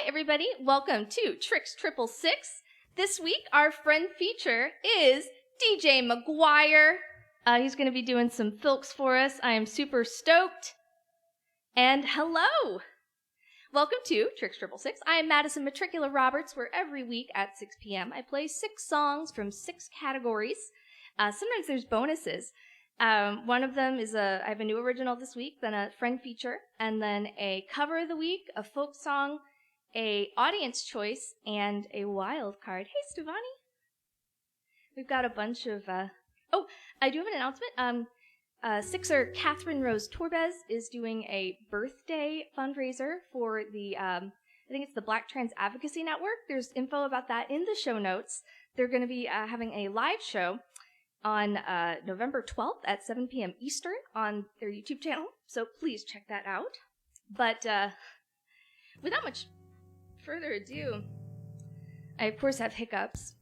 everybody. Welcome to Tricks 666. This week, our friend feature is DJ McGuire. He's going to be doing some filks for us. I am super stoked. And hello. Welcome to Tricks 666. I am Madison Matricula Roberts, where every week at 6 p.m. I play 6 songs from 6 categories. Sometimes there's bonuses. One of them is I have a new original this week, then a friend feature, and then a cover of the week, a folk song, a audience choice, and a wild card. Hey, Stevani. We've got a bunch of, I do have an announcement. Sixer Catherine Rose Torbez is doing a birthday fundraiser for the, I think it's the Black Trans Advocacy Network. There's info about that in the show notes. They're going to be having a live show on November 12th at 7 p.m. Eastern on their YouTube channel, so please check that out. But without much further ado, I of course have hiccups.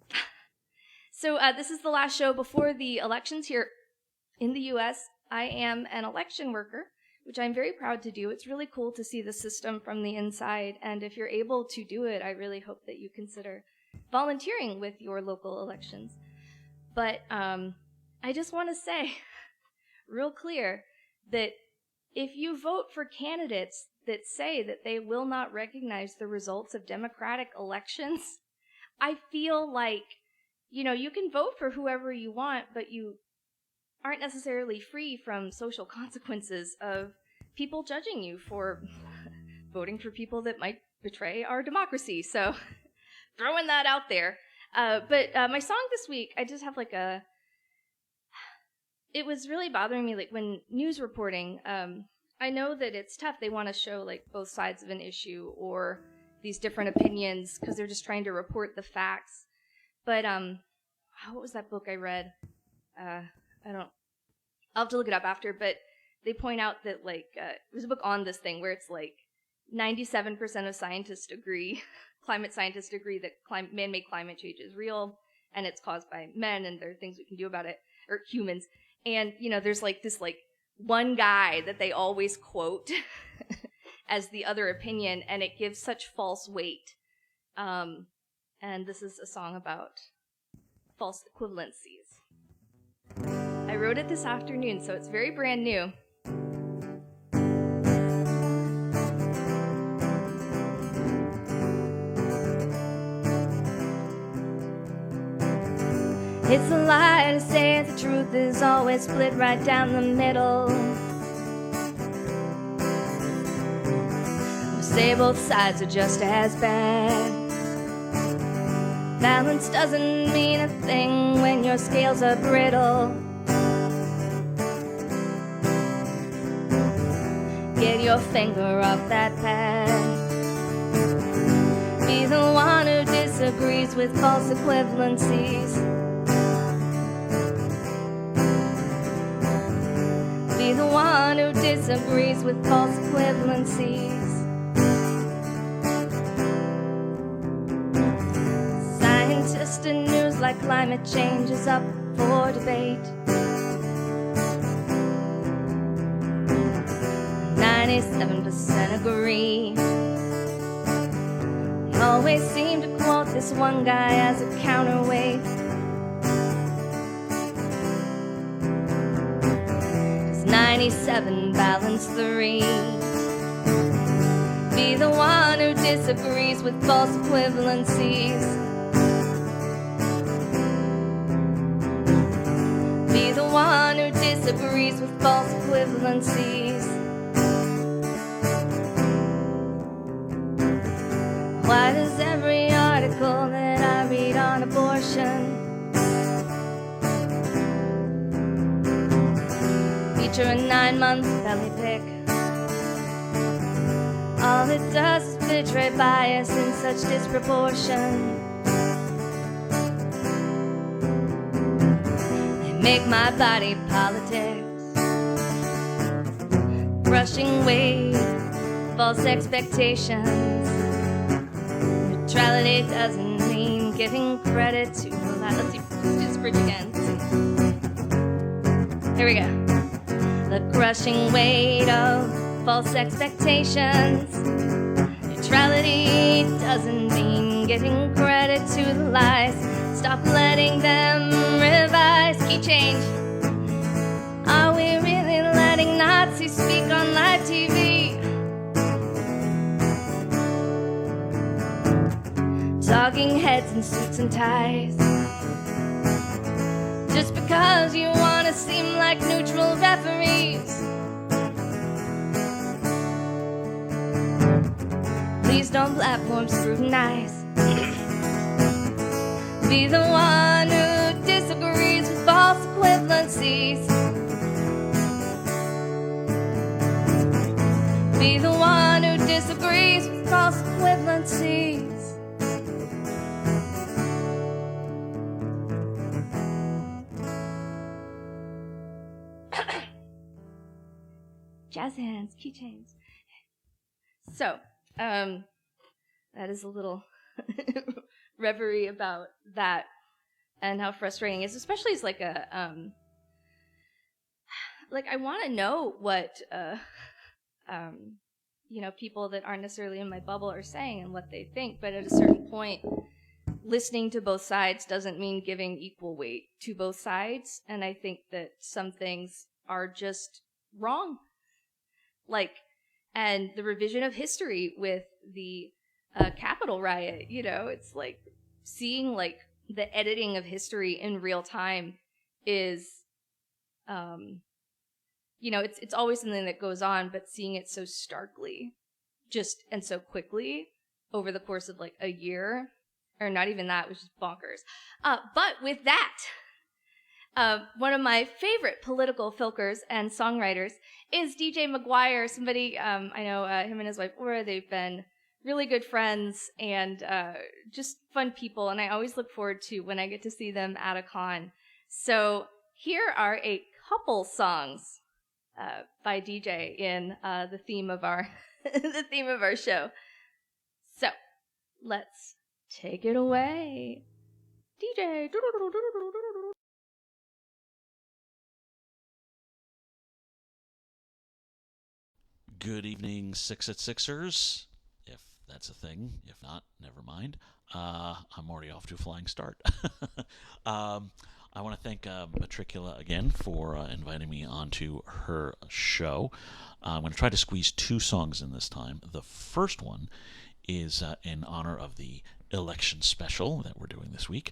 So this is the last show before the elections here in the U.S. I am an election worker, which I'm very proud to do. It's really cool to see the system from the inside, and if you're able to do it, I really hope that you consider volunteering with your local elections. But I just want to say real clear that if you vote for candidates that say that they will not recognize the results of democratic elections, I feel like, you can vote for whoever you want, but you aren't necessarily free from social consequences of people judging you for voting for people that might betray our democracy. So throwing that out there. But my song this week, I just have it was really bothering me, when news reporting, I know that it's tough. They want to show, both sides of an issue or these different opinions because they're just trying to report the facts. But, what was that book I read? I'll have to look it up after, but they point out that, there's a book on this thing where it's 97% of scientists agree, climate scientists agree that man-made climate change is real and it's caused by men and there are things we can do about it, or humans. And, there's this one guy that they always quote as the other opinion, and it gives such false weight. And this is a song about false equivalencies. I wrote it this afternoon, so it's very brand new. It's a lie to say the truth is always split right down the middle. Say both sides are just as bad. Balance doesn't mean a thing when your scales are brittle. Get your finger off that pad. Be the one who disagrees with false equivalencies. Be the one who disagrees with false equivalencies. Scientists and news like climate change is up for debate. 97% agree. They always seem to quote this one guy as a counterweight. 97 balance 3. Be the one who disagrees with false equivalencies. Be the one who disagrees with false equivalencies. Why does every article that I read on abortion feature a 9-month belly pic? All it does is betray bias in such disproportion. They make my body politics, crushing weight, false expectations. Neutrality doesn't mean giving credit to a lot. Let's see, let's do this bridge again. Here we go. The crushing weight of false expectations. Neutrality doesn't mean giving credit to the lies. Stop letting them revise. Key change. Are we really letting Nazis speak on live TV? Talking heads in suits and ties. Just because you want to seem like neutral referees. Please don't platform scrutinize. Be the one who disagrees with false equivalencies. Be the one who disagrees with false equivalencies. Jazz hands, keychains. So, that is a little reverie about that and how frustrating it is, especially as like a, like I want to know what, you know, people that aren't necessarily in my bubble are saying and what they think, but at a certain point, listening to both sides doesn't mean giving equal weight to both sides, and I think that some things are just wrong. Like, and the revision of history with the Capitol riot, you know, it's like seeing like the editing of history in real time is, you know, it's always something that goes on, but seeing it so starkly just and so quickly over the course of like a year, or not even that, was just bonkers. But with that, one of my favorite political filkers and songwriters is DJ McGuire. Somebody, I know him and his wife Aura, they've been really good friends and just fun people, and I always look forward to when I get to see them at a con. So here are a couple songs by DJ in the theme of our the theme of our show. So let's take it away, DJ. Good evening, Six at Sixers, if that's a thing. If not, never mind. I'm already off to a flying start. I want to thank Matricula again for inviting me onto her show. I'm going to try to squeeze two songs in this time. The first one is in honor of the election special that we're doing this week.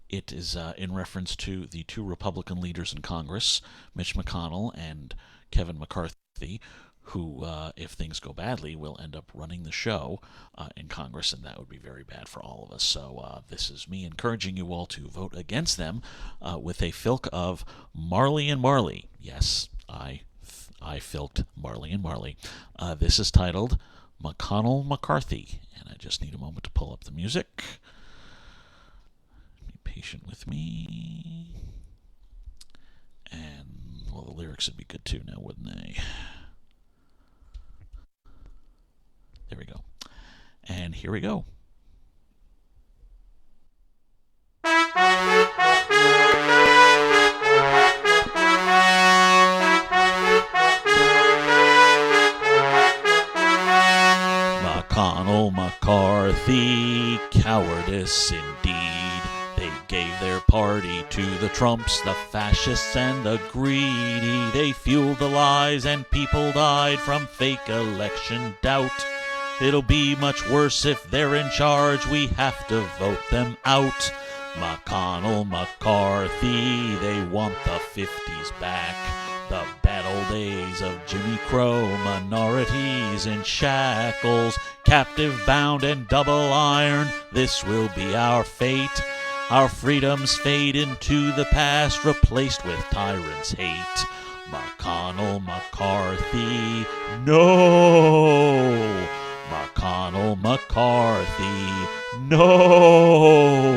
It is in reference to the two Republican leaders in Congress, Mitch McConnell and Kevin McCarthy, who, if things go badly, will end up running the show in Congress, and that would be very bad for all of us. So this is me encouraging you all to vote against them with a filk of Marley and Marley. Yes, I filked Marley and Marley. This is titled McConnell McCarthy, and I just need a moment to pull up the music. Be patient with me. And, well, the lyrics would be good too now, wouldn't they? There we go. And here we go. McConnell McCarthy, cowardice indeed. They gave their party to the Trumps, the fascists, and the greedy. They fueled the lies and people died from fake election doubt. It'll be much worse if they're in charge. We have to vote them out. McConnell McCarthy, they want the 50s back. The bad old days of Jimmy Crow, minorities in shackles, captive bound and double iron. This will be our fate. Our freedoms fade into the past, replaced with tyrants' hate. McConnell McCarthy, no! McConnell McCarthy, no!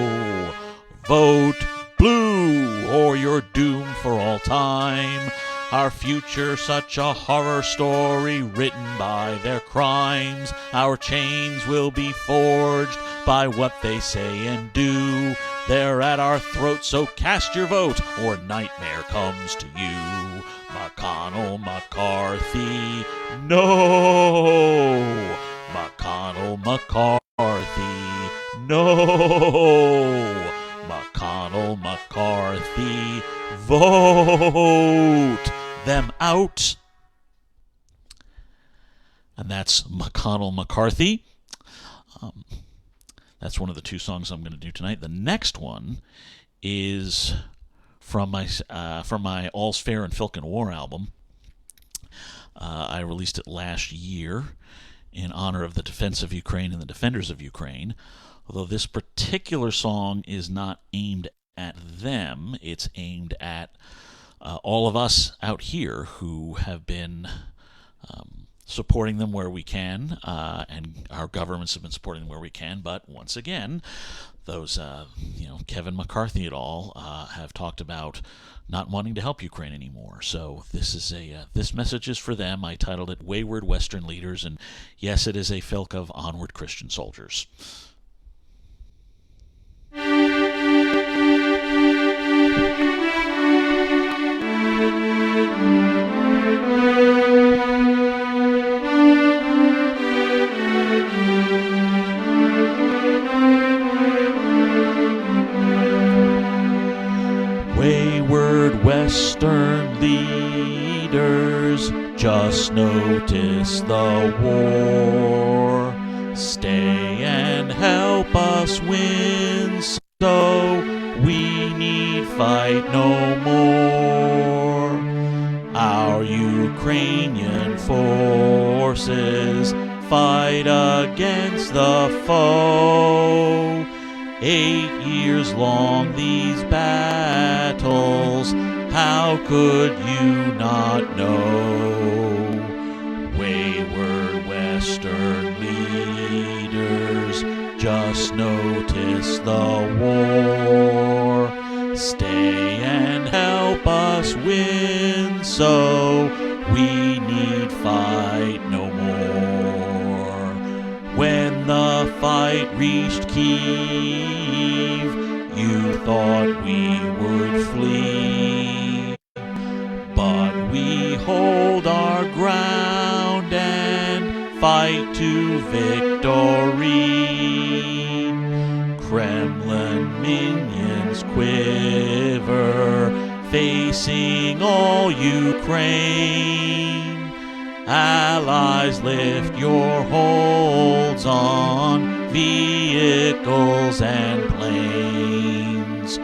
Vote blue or you're doomed for all time. Our future such a horror story written by their crimes. Our chains will be forged by what they say and do. They're at our throats, so cast your vote or nightmare comes to you. McConnell McCarthy, no! McCarthy. No! McConnell, McCarthy, vote them out. And that's McConnell, McCarthy. That's one of the two songs I'm going to do tonight. The next one is from my All's Fair in Filk and War album. I released it last year in honor of the defense of Ukraine and the defenders of Ukraine. Although this particular song is not aimed at them, it's aimed at all of us out here who have been supporting them where we can, and our governments have been supporting them where we can. But once again, those, Kevin McCarthy et al. Have talked about not wanting to help Ukraine anymore. So this message is for them. I titled it "Wayward Western Leaders," and yes, it is a filk of Onward Christian Soldiers. Wayward Western leaders, just notice the war. Stay and help us win, so we need fight no more. Our Ukrainian forces fight against the foe. 8 years long these battles, how could you not know? Wayward Western leaders, just notice the war. Stay and help us win, so we need fight no more. When the fight reached Kyiv, you thought we would flee, but we hold our ground and fight to victory. Kremlin minions quiver, facing all Ukraine. Allies, lift your holds on vehicles and planes.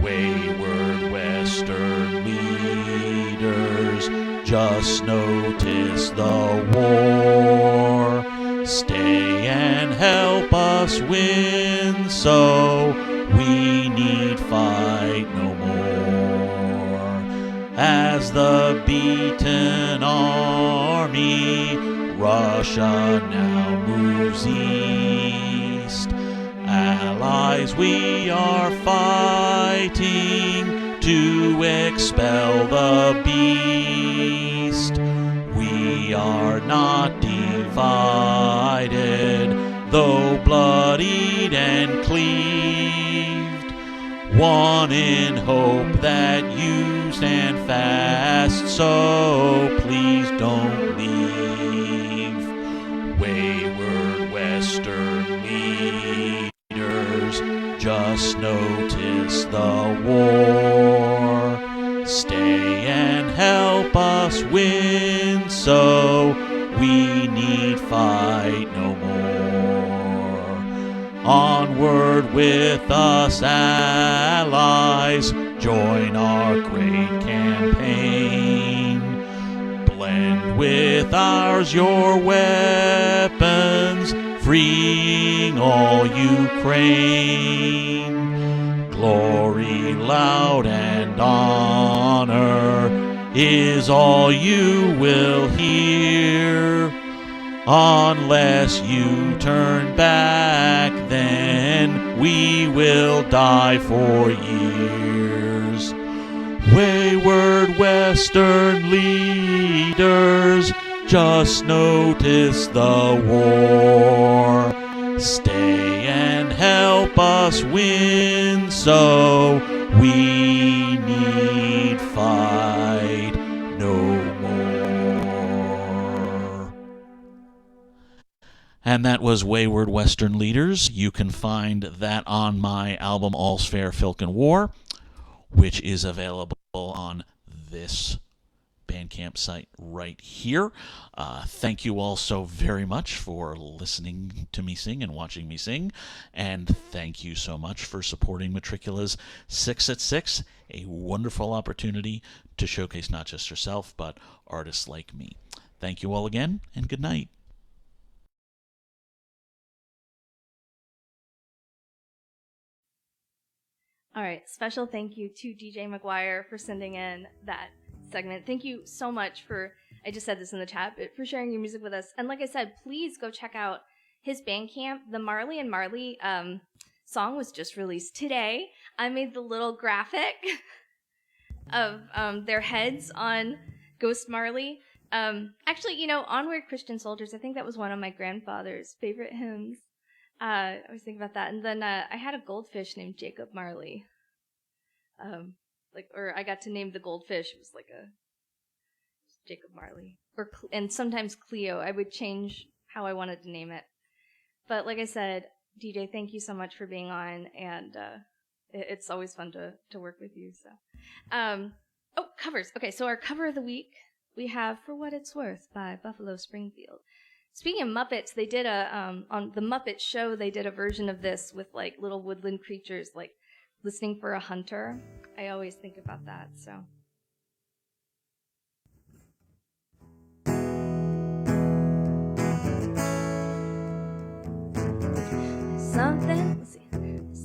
Wayward Western leaders, just notice the war. Stay and help us win, so we need fight no more. As the beaten army, Russia now moves east. Allies, we are fighting to expel the beast. We are not divided, though bloodied and cleaved. One in hope that you stand fast, so please don't leave. Wayward Western leaders, just notice the war. Stay and help us win, so we need fight no more. Onward with us, allies, join our great campaign. Blend with ours your weapons, freeing all Ukraine. Glory loud and honor is all you will hear. Unless you turn back, then we will die for years. Wayward Western leaders, just notice the war. Stay and help us win, so we need fight no more. And that was Wayward Western Leaders. You can find that on my album All's Fair, Filk and War, which is available on this Bandcamp site right here. Thank you all so very much for listening to me sing and watching me sing. And thank you so much for supporting Matricula's 6 at 6, a wonderful opportunity to showcase not just yourself, but artists like me. Thank you all again, and good night. All right, special thank you to DJ McGuire for sending in that segment. Thank you so much for, I just said this in the chat, but for sharing your music with us. And like I said, please go check out his Bandcamp. The Marley and Marley song was just released today. I made the little graphic of their heads on Ghost Marley. Actually, you know, Onward Christian Soldiers, I think that was one of my grandfather's favorite hymns. I was thinking about that. And then I had a goldfish named Jacob Marley. Or I got to name the goldfish. It was like a Jacob Marley. And sometimes Cleo. I would change how I wanted to name it. But like I said, DJ, thank you so much for being on. And it's always fun to work with you. So, covers. Okay, so our cover of the week, we have For What It's Worth by Buffalo Springfield. Speaking of Muppets, they did on the Muppet Show, they did a version of this with like little woodland creatures, like listening for a hunter. I always think about that, so.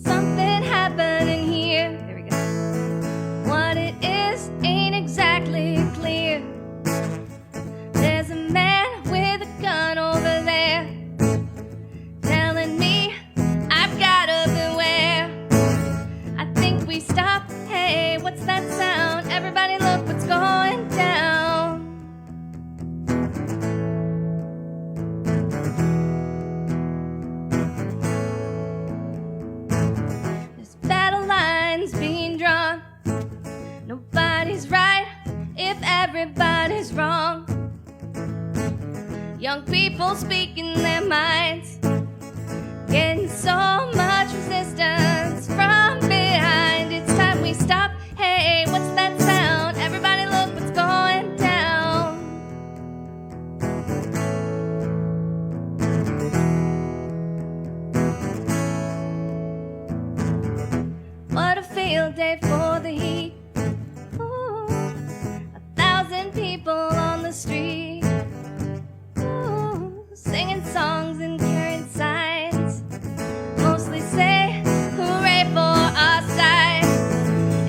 Something happening here. There we go. What it is ain't exactly clear. There's a man with a gun over there telling me I've gotta beware. I think we stop. Hey, what's that sound? Everybody look what's going down. There's battle lines being drawn. Nobody's right if everybody's wrong. Young people speaking their minds, getting so much resistance from behind. It's time we stop. Hey, what's that sound? Everybody look what's going down. What a field day for the heat. Ooh, 1,000 people on the street. Singing songs and carrying signs, mostly say hooray for our side.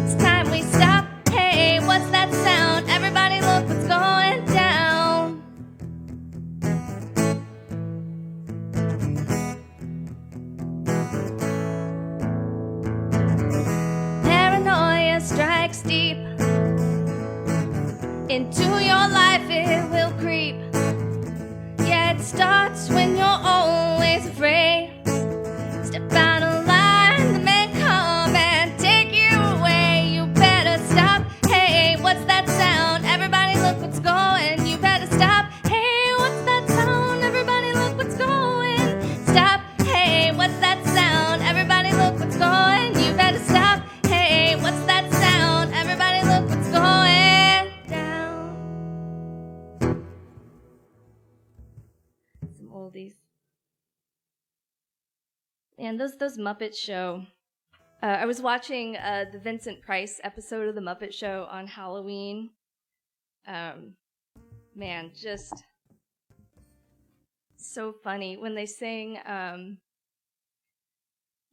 It's time we stop. Hey, what's that sound? Everybody look what's going down. Paranoia strikes deep. Into your life it will creep. Yeah, it starts when you're always afraid. Step out of line, the men come and take you away. You better stop. Hey, what's that sound? Everybody look what's going. You better stop. Hey, what's that sound? Everybody look what's going. Stop. Hey, what's that sound? Everybody look what's going. You better stop. Hey, what's that sound? Everybody look what's going down. Some oldies. And those Muppet Show. I was watching the Vincent Price episode of the Muppet Show on Halloween. Man, just so funny when they sing.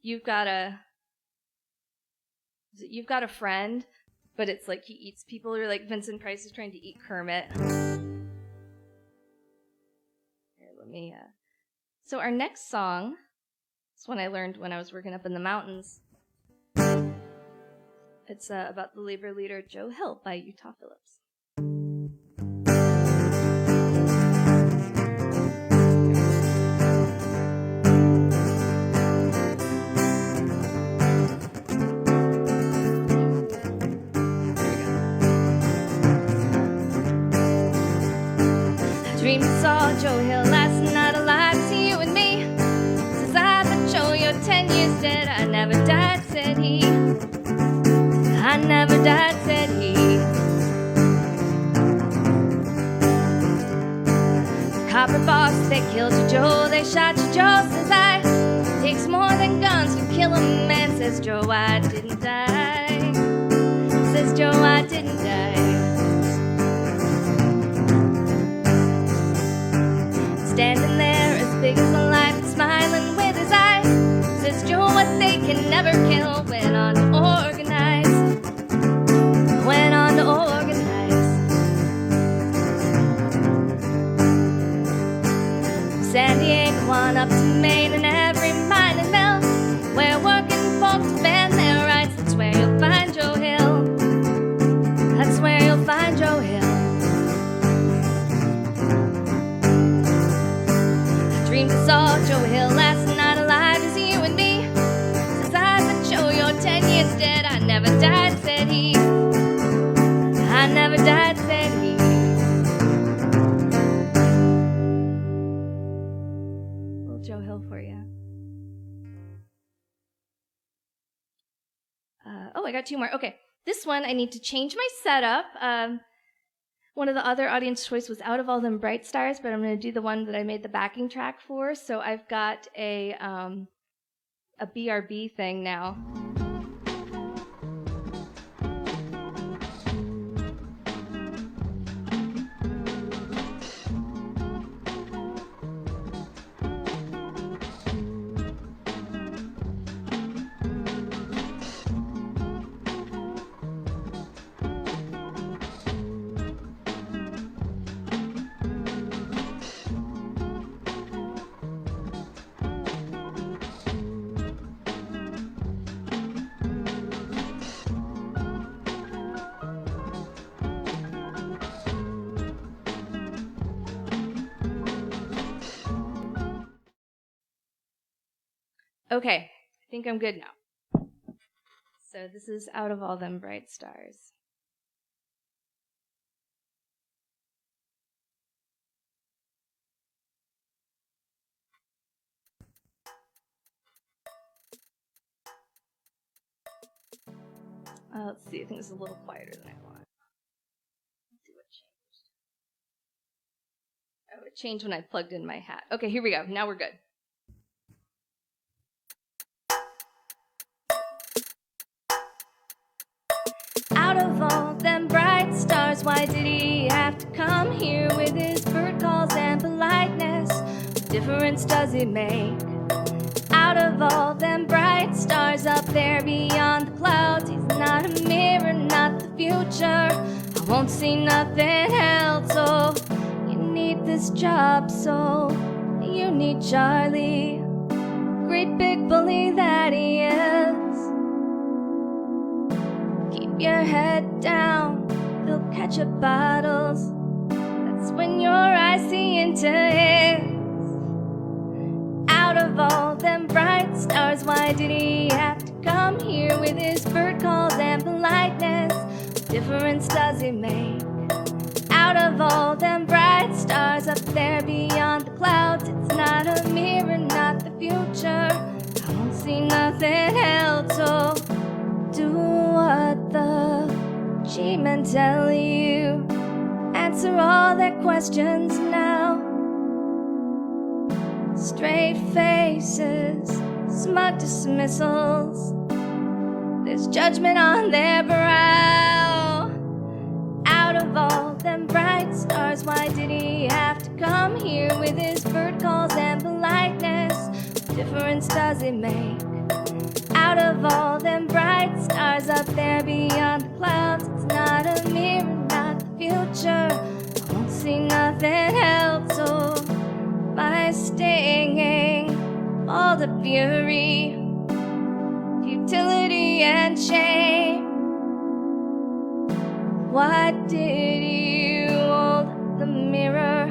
You've got a friend, but it's like he eats people, or like Vincent Price is trying to eat Kermit. Here, let me. So our next song. It's one I learned when I was working up in the mountains. It's about the labor leader Joe Hill by Utah Phillips. Dreamed I saw Joe Hill last night alive. See you and boss. They killed your Joe, they shot your Joe. Says I, takes more than guns to kill a man. Says Joe, I didn't die. Says Joe, I didn't die. Standing there as big as a life, smiling with his eyes. Says Joe, what they can never kill. Went on to organize. Went on to organize. San Diego on up to Maine and every mining mill where working folks defend their rights. That's where you'll find Joe Hill. That's where you'll find Joe Hill. I dreamed I saw Joe Hill last night, alive as you and me. Says I, but Joe, you're 10 years dead. I never died, said he. I never died, said he. Little Joe Hill for you. Oh, I got two more. Okay, this one I need to change my setup. One of the other audience choice was Out of All Them Bright Stars, but I'm going to do the one that I made the backing track for. So I've got a BRB thing now. Okay, I think I'm good now. So this is Out of All Them Bright Stars. Let's see, I think it's a little quieter than I want. Let's see what changed. Oh, it changed when I plugged in my hat. Okay, here we go. Now we're good. Out of all them bright stars, why did he have to come here with his bird calls and politeness? What difference does it make? Out of all them bright stars up there beyond the clouds, he's not a mirror, not the future. I won't see nothing else. Oh, you need this job, so you need Charlie, great big bully that he is. Your head down, fill ketchup bottles. That's when your eyes see into his. Out of all them bright stars, why did he have to come here with his bird calls and politeness? What difference does it make? Out of all them bright stars up there beyond the clouds, it's not a mirror, not the future. I won't see nothing else. Oh, do what the G-men tell you. Answer all their questions now. Straight faces, smug dismissals. There's judgment on their brow. Out of all them bright stars, why did he have to come here with his bird calls and politeness? What difference does it make? Out of all them bright stars up there beyond the clouds, it's not a mirror, not the future. I won't see nothing else. Oh, my stinging, all the fury, futility and shame. Why did you hold the mirror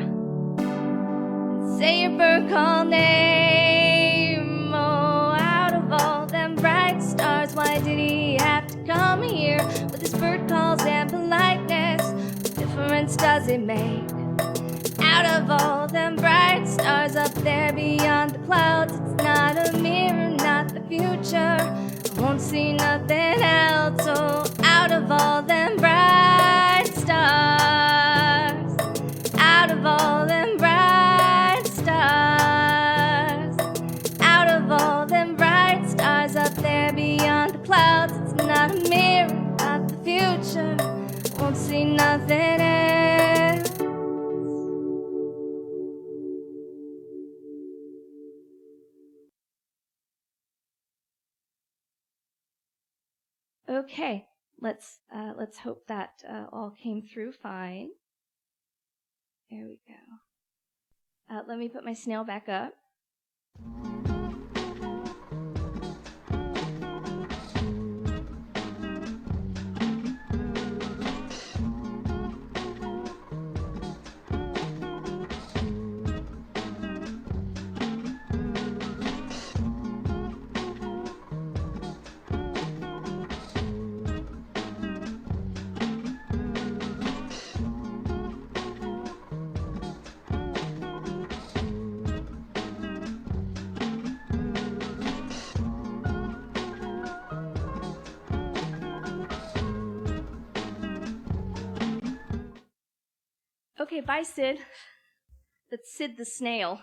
and say your bird call name? Oh, out of all them bright stars, why did he have to come here with his bird calls and politeness? What difference does it make? Out of all them bright stars up there beyond the clouds, it's not a mirror, not the future. I won't see nothing else. Oh, out of all them bright stars, out of all them bright stars. Okay, let's hope that all came through fine. There we go. Let me put my snail back up. Okay, bye, Sid. That's Sid the snail.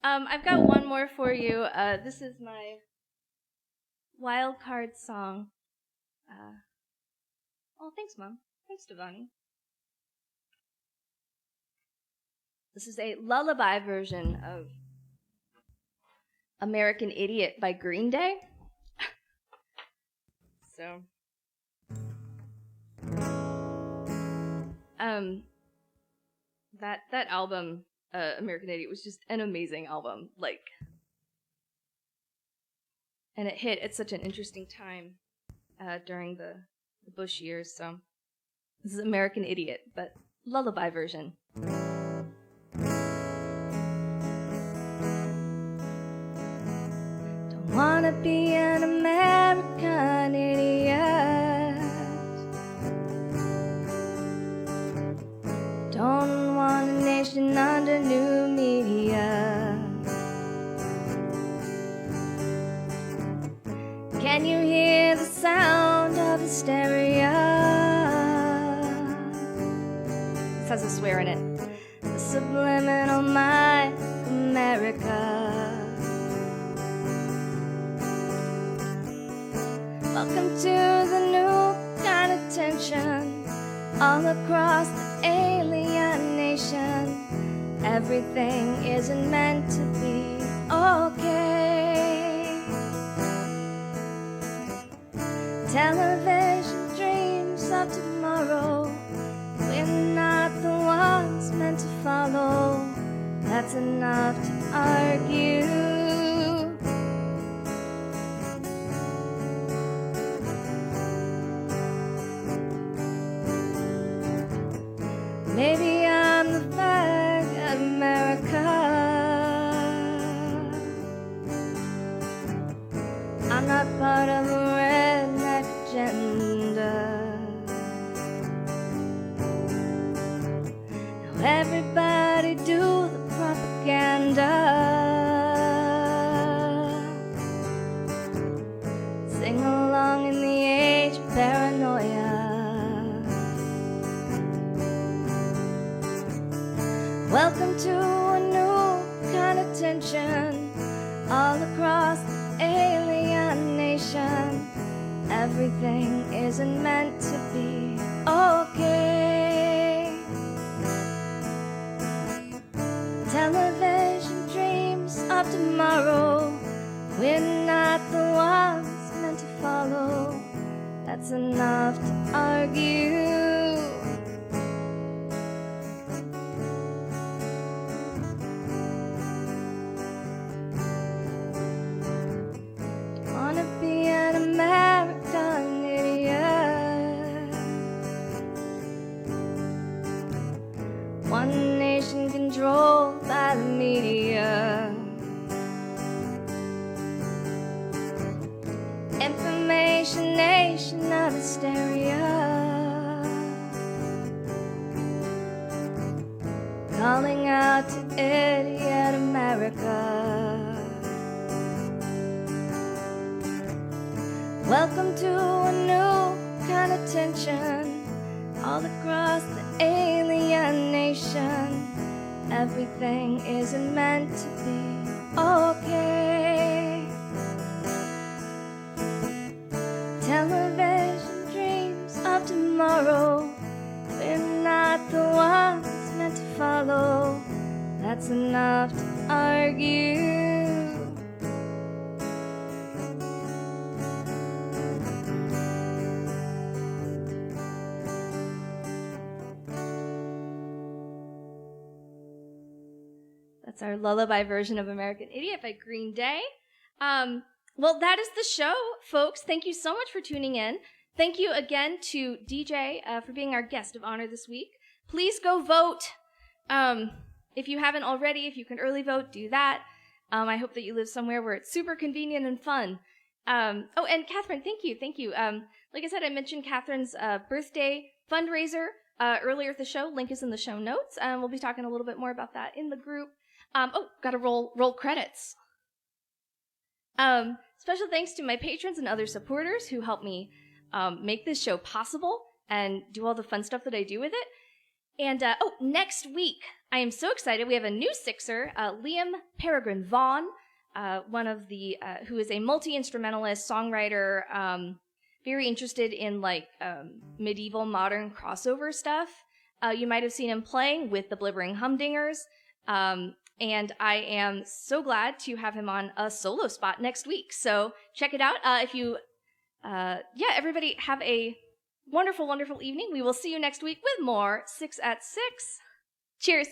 I've got one more for you. This is my wild card song. Oh, thanks, Mom. Thanks, Devani. This is a lullaby version of American Idiot by Green Day. So, that album, American Idiot, was just an amazing album. And it hit at such an interesting time during the Bush years. So, this is American Idiot, but lullaby version. Don't wanna be an American idiot. Don't want a nation under new media. Can you hear the sound of hysteria? This has a swear in it. The subliminal mind, America. Welcome to the new kind of tension all across the alien nation. Everything isn't meant to be okay. Television dreams of tomorrow. We're not the ones meant to follow. That's enough to argue. Maybe I'm the flag of America. I'm not part of a redneck agenda. Now everybody do the propaganda. Sing along in the age of paranoia. Welcome to a new kind of tension all across the alien nation. Everything isn't meant to be okay. Television dreams of tomorrow. We're not the ones meant to follow. That's enough to argue. American idiot. One nation controlled by the media. Information nation of hysteria. Calling out to idiot America. Welcome to a new kind of tension all across the alien nation. Everything isn't meant to be okay. Television dreams of tomorrow. We're not the ones meant to follow. That's enough to argue. That's our lullaby version of American Idiot by Green Day. Well, that is the show, folks. Thank you so much for tuning in. Thank you again to DJ for being our guest of honor this week. Please go vote. If you haven't already, if you can early vote, do that. I hope that you live somewhere where it's super convenient and fun. Oh, and Catherine, thank you. Like I said, I mentioned Catherine's birthday fundraiser earlier at the show. Link is in the show notes. We'll be talking a little bit more about that in the group. Gotta roll credits. Special thanks to my patrons and other supporters who help me make this show possible and do all the fun stuff that I do with it. And, next week, I am so excited. We have a new Sixer, Liam Peregrine Vaughn, one of the, who is a multi-instrumentalist, songwriter, very interested in, medieval modern crossover stuff. You might have seen him playing with the Blibbering Humdingers. And I am so glad to have him on a solo spot next week. So check it out. Everybody have a wonderful, wonderful evening. We will see you next week with more 6 at 6. Cheers.